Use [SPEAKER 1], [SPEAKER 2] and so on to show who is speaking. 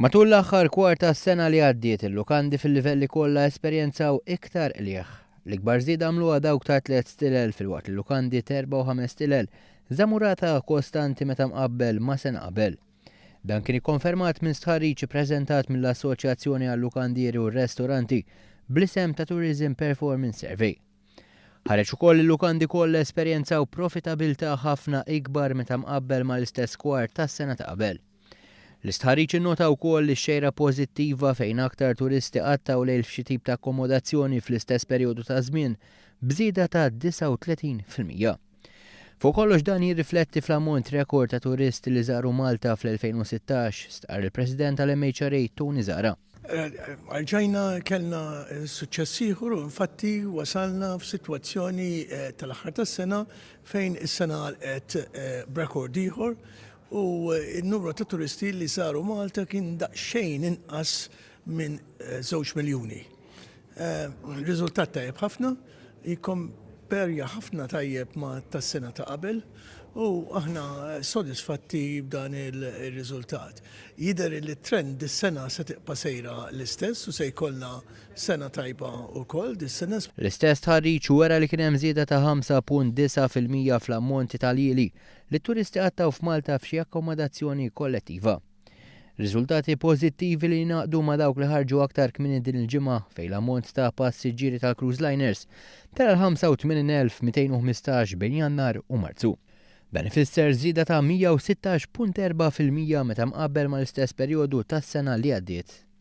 [SPEAKER 1] Matul l-aħħar kwarta s-sena li għaddiet il-lukandi fil-livelli kollha esperjenzaw iktar qlieħ. L-ikbar żieda għamluha dawk ta' 3 stilel fil-waqt il-lukandi 4 u 5 stilel żamurata kostanti meta mqabbel ma' sena qabel. Dan kien ikkonfermat minn stħarriġ ippreżentat mill-Assoċjazzjoni għall-Lukandieri u r-Restoranti bl-isem ta' Tourism Performance Survey. Ħareġ ukoll il-lukandi kollha esperjenzaw profitabilta ħafna ikbar meta mqabbel mal-istess kwart tas-sena ta' qabel. L-istħarriġ innota wkoll ix-xejra pożittiva fejn aktar turisti qattaw lejl f'xi tip ta' akkomodazzjoni fl-istess perjodu ta' żmien bżieda ta' 39%. Fuq kollox dan jirrifletti fl-ammont rekord ta' turisti li żaru Malta fl-2016 star il-President tal-MHRA Tony Zara.
[SPEAKER 2] Għalġajna kellna suċċess ieħor u infatti wasalna f'sitwazzjoni tal-aħħar tas-sena fejn is-sena għalqet b'rekord ieħor u n-numru ta' turisti li saru Malta kien daqsxejn inqas minn 2 miljuni. Riżultat tajjeb ħafna, jikkomperja ħafna tajjeb ma' tas-sena ta' qabel u aħna sodisfatti b'dan il-riżultat. Jidher li trend dis-sena se tibqa' sejra l-istess u se jkollna sena tajba wkoll dis-sena.
[SPEAKER 1] L-istess tħarriġ wara li kien hemm żieda ta' 5.9% fl-ammonti tal-jili li t-turisti qattaw f'Malta f'xi akkomodazzjoni kollettiva. Riżultati pożittivi li jnaqdu ma' dawk li ħarġu aktar kmieni din il-ġimgħa fejn l-ammont ta' passiġġieri tal-cruise liners tara l-85,215 bejn Jannar u Marzu. Dan ifisser żieda ta' 116.4% meta mqabbel mal-istess perjodu tas-sena li għaddiet.